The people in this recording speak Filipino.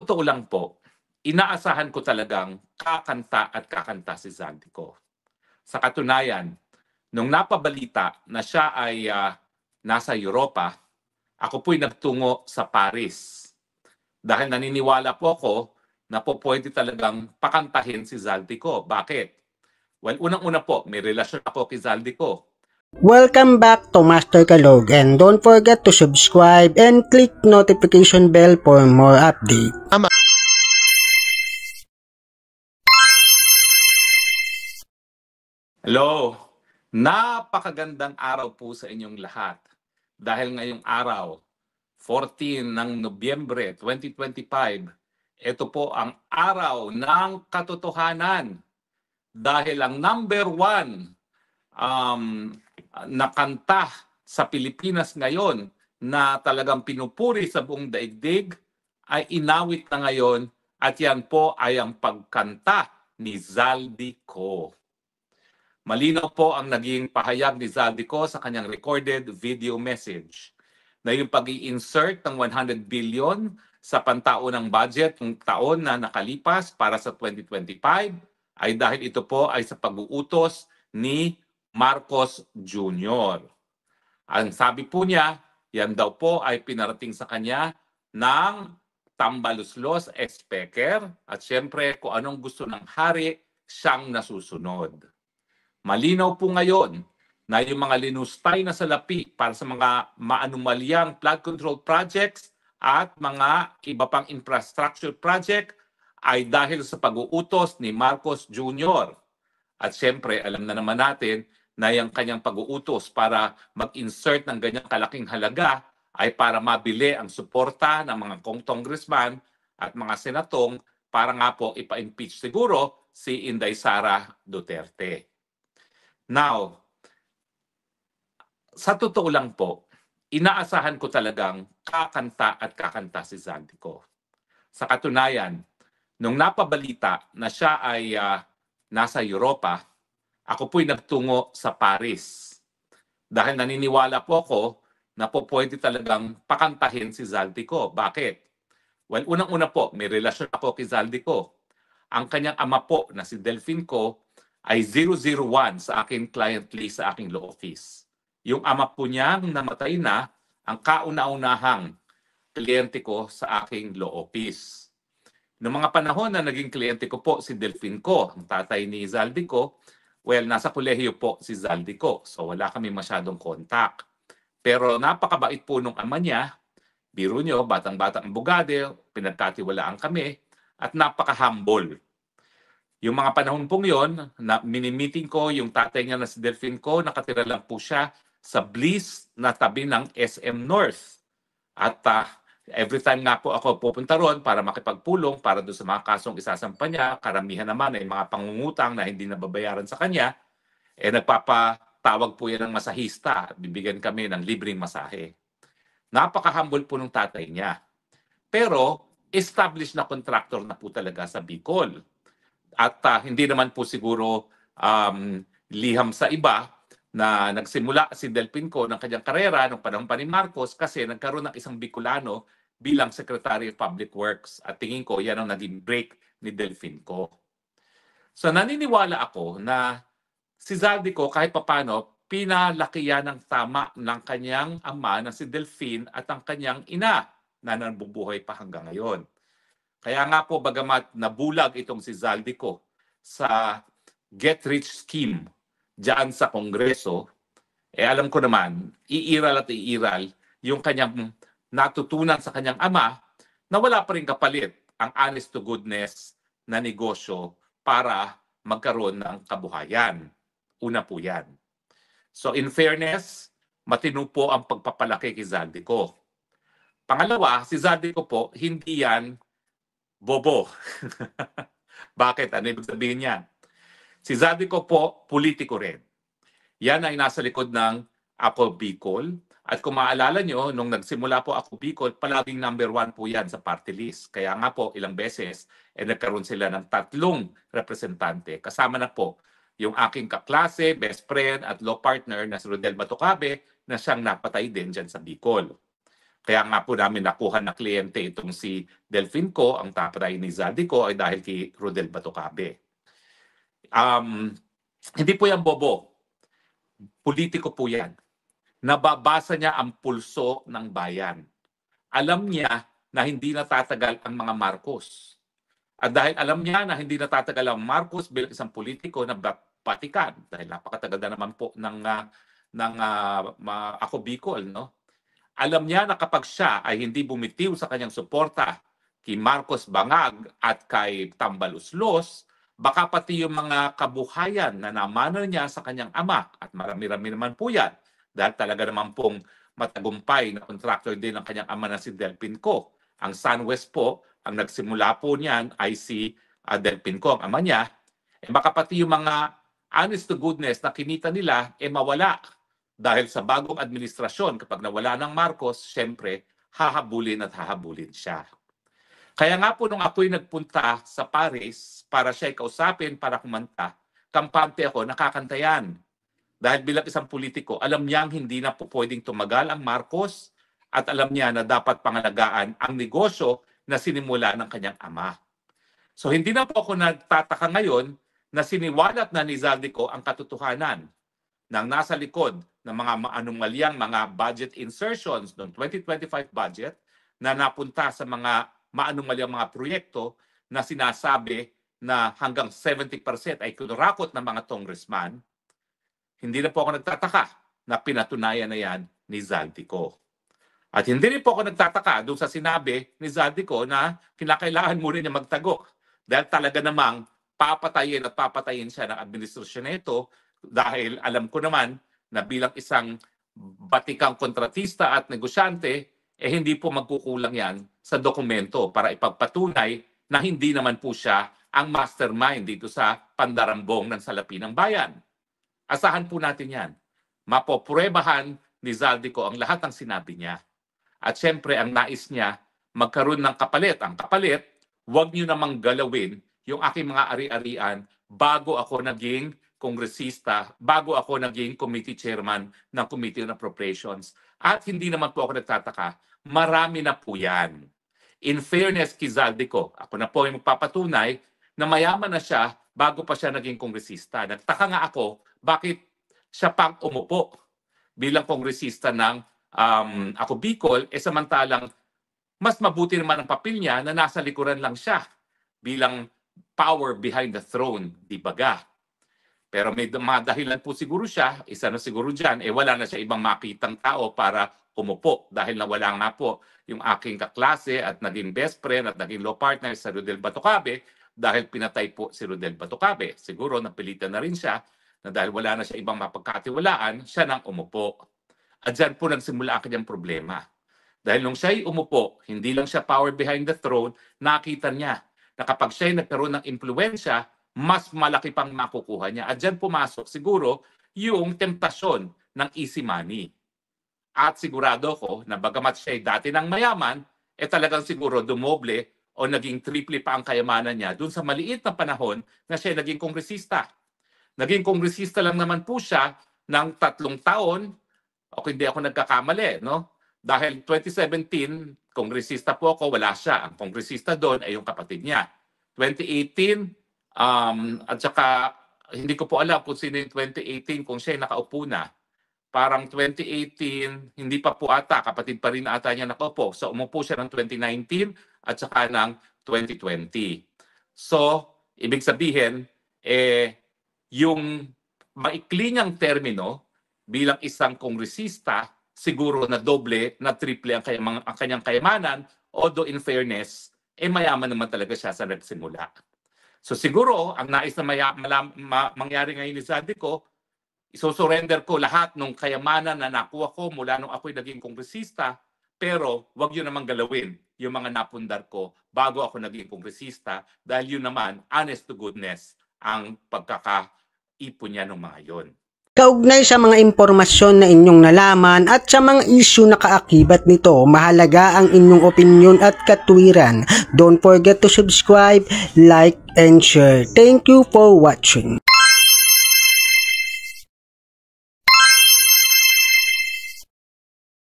totoo lang po, inaasahan ko talagang kakanta at kakanta si Zaldico. Sa katunayan, nung napabalita na siya ay nasa Europa, ako po'y nagtungo sa Paris. Dahil naniniwala po ako na po pwede talagang pakantahin si Zaldico. Bakit? Well, unang-una po, may relasyon ako kay Zaldico. Welcome back to Master Kalog, and don't forget to subscribe and click notification bell for more update. Hello! Napakagandang araw po sa inyong lahat. Dahil ngayong araw, 14 ng Nobyembre 2025, ito po ang araw ng katotohanan. Dahil ang number one na kanta sa Pilipinas ngayon na talagang pinupuri sa buong daigdig ay inawit na ngayon, at yan po ay ang pagkanta ni Zaldico. Malinaw po ang naging pahayag ni Zaldico sa kanyang recorded video message na yung pag-i-insert ng 100 billion sa pantaunang budget ng taon na nakalipas para sa 2025 ay dahil ito po ay sa pag-uutos ni Marcos Jr. Ang sabi po niya, yan daw po ay pinarating sa kanya ng tambaluslos expeker, at syempre kung anong gusto ng hari, siyang nasusunod. Malinaw po ngayon na yung mga linustay na salapi para sa mga maanumalyang flood control projects at mga iba pang infrastructure project ay dahil sa pag-uutos ni Marcos Jr. At syempre, alam na naman natin na yung kanyang pag-uutos para mag-insert ng ganyang kalaking halaga ay para mabili ang suporta ng mga congressman at mga senatong para nga po ipa-impeach siguro si Inday Sara Duterte. Now, sa totoo lang po, inaasahan ko talagang kakanta at kakanta si Zaldico. Sa katunayan, nung napabalita na siya ay nasa Europa, ako po'y nagtungo sa Paris. Dahil naniniwala po ako na po pwede talagang pakantahin si Zaldico. Bakit? Well, unang-una po, may relasyon ako kay Zaldico. Ang kanyang ama po na si Delfin Ko ay 001 sa aking client list sa aking law office. Yung ama po niya namatay na, ang kauna-unahang kliyente ko sa aking law office. Noong mga panahon na naging kliyente ko po si Delfin Ko, ang tatay ni Zaldico, well, nasa kolehiyo po si Zaldico, so wala kami masyadong contact. Pero napakabait po nung ama niya, biro nyo, batang-batang abogado, pinagkatiwalaan kami, at napaka-humble. Yung mga panahon pong yon, na mini-meeting ko yung tatay niya na si Delfin Ko, nakatira lang po siya sa Bliss na tabi ng SM North. At every time nga po ako pupunta ron para makipagpulong para doon sa mga kasong isasampa niya, karamihan naman ay mga pangungutang na hindi nababayaran sa kanya, nagpapatawag po yan ng masahista at bibigyan kami ng libreng masahe. Napaka-humble po ng tatay niya. Pero established na contractor na po talaga sa Bicol. At hindi naman po siguro liham sa iba na nagsimula si Delfin Ko ng kanyang karera nung panahon pa ni Marcos kasi nagkaroon ng isang Bicolano bilang Secretary of Public Works. At tingin ko, yan ang naging break ni Delfin Ko. So naniniwala ako na si Zaldico kahit papano, pinalaki yan ng tama ng kanyang ama na si Delfin at ang kanyang ina na nabubuhay pa hanggang ngayon. Kaya nga po, bagamat nabulag itong si Zaldico sa get-rich scheme diyan sa Kongreso, alam ko naman, iiral at iiral yung kanyang natutunan sa kanyang ama na wala pa rin kapalit ang honest to goodness na negosyo para magkaroon ng kabuhayan. Una po yan. So in fairness, matino po ang pagpapalaki kay Zaldico. Pangalawa, si Zaldico po, hindi yan bobo. Bakit? Ano ibig sabihin niyan? Si Zaldico po, politiko rin. Yan ay nasa likod ng Ako Bicol. At kung maalala nyo, nung nagsimula po Ako Bicol, palaging number 1 po yan sa party list. Kaya nga po, ilang beses, nagkaroon sila ng 3 representante. Kasama na po yung aking kaklase, best friend at law partner na si Rodel Batucabe na siyang napatay din dyan sa Bicol. Kaya nga po namin nakuha na kliyente itong si Delfinco, ang tatay ni Zaldico ay dahil kay Rodel Batocabe. Hindi po yan bobo. Politiko po yan. Nababasa niya ang pulso ng bayan. Alam niya na hindi natatagal ang mga Marcos. At dahil alam niya na hindi natatagal ang Marcos bilang isang politiko na batikan, dahil napakatagal na naman po ng Ako Bicol, no? Alam niya na kapag siya ay hindi bumitiw sa kanyang suporta kay Marcos Bangag at kay Tambaluslos, baka pati yung mga kabuhayan na namana niya sa kanyang ama, at marami-rami naman po yan, dahil talaga naman pong matagumpay na contractor din ng kanyang ama na si Delfinco. Ang SunWest po, ang nagsimula po niyan ay si Delfinco, ang ama niya. Baka pati yung mga honest to goodness na kinita nila, mawala. Dahil sa bagong administrasyon, kapag nawala ng Marcos, syempre, hahabulin at hahabulin siya. Kaya nga po nung ako'y nagpunta sa Paris para siya'y kausapin, para kumanta, kampante ako, nakakanta yan. Dahil bilang isang politiko, alam niyang hindi na po pwedeng tumagal ang Marcos at alam niya na dapat pangalagaan ang negosyo na sinimula ng kanyang ama. So hindi na po ako nagtataka ngayon na siniwalat na ni Zaldico ang katotohanan ng nasa likod ng mga anomalyang mga budget insertions noong 2025 budget na napunta sa mga maanumalyang mga proyekto na sinasabi na hanggang 70% ay kinurakot ng mga congressman. Hindi na po ako nagtataka na pinatunayan na yan ni Zaldico. At hindi rin po ako nagtataka doon sa sinabi ni Zaldico na kinakailangan mo rin niya magtago. Dahil talaga namang papatayin at papatayin siya ng administrasyon nito dahil alam ko naman na bilang isang batikang kontratista at negosyante, hindi po magkukulang yan sa dokumento para ipagpatunay na hindi naman po siya ang mastermind dito sa pandarambong ng salapi ng bayan. Asahan po natin yan. Mapopruebahan ni Zaldico ang lahat ng sinabi niya. At syempre, ang nais niya, magkaroon ng kapalit. Ang kapalit, huwag niyo namang galawin yung aking mga ari-arian bago ako naging kongresista, bago ako naging committee chairman ng Committee on Appropriations. At hindi naman po ako nagtataka, marami na po yan. In fairness kay Zaldico, ako na po yung magpapatunay na mayaman na siya bago pa siya naging kongresista. Nagtaka nga ako, bakit siya pang umupo bilang kongresista ng Ako Bicol, samantalang mas mabuti naman ang papel niya na nasa likuran lang siya bilang power behind the throne, di baga. Pero may mga dahilan po siguro siya, isa na siguro dyan, wala na siya ibang makitang tao para umupo dahil nawala nga po yung aking kaklase at naging best friend at naging law partner sa Rodel Batocabe dahil pinatay po si Rodel Batocabe. Siguro napilitan na rin siya na dahil wala na siya ibang mapagkatiwalaan, siya nang umupo. At dyan po nagsimula ang kanyang problema. Dahil nung siya'y umupo, hindi lang siya power behind the throne, nakita niya na kapag siya'y nagkaroon ng impluensya, mas malaki pang makukuha niya. At dyan pumasok siguro yung temptasyon ng easy money. At sigurado ko na bagamat siya'y dati ng mayaman, talagang siguro dumoble o naging triple pa ang kayamanan niya dun sa maliit na panahon na siya naging kongresista. Naging kongresista lang naman po siya ng 3 taon, o hindi ako nagkakamali, no? Dahil 2017, kongresista po ako, wala siya. Ang kongresista doon ay yung kapatid niya. 2018, at saka hindi ko po alam kung sino yung 2018, kung siya nakaupo na. Parang 2018, hindi pa po ata, kapatid pa rin ata niya nakaupo. So umupo siya ng 2019 at saka ng 2020. So, ibig sabihin, yung maikli niyang termino bilang isang kongresista, siguro na doble, na triple ang kanyang kayamanan, although in fairness, mayaman naman talaga siya sa nagsimula. So siguro, ang nais na mangyari ngayon ni Zaldico, isosurrender ko lahat ng kayamanan na nakuha ko mula nung ako'y naging kongresista, pero wag yun naman galawin yung mga napundar ko bago ako naging kongresista dahil yun naman, honest to goodness, ang pagkakaipon niya ng mga yon. Kaugnay sa mga impormasyon na inyong nalaman at sa mga issue na kaakibat nito, mahalaga ang inyong opinion at katwiran. Don't forget to subscribe, like, and share. Thank you for watching.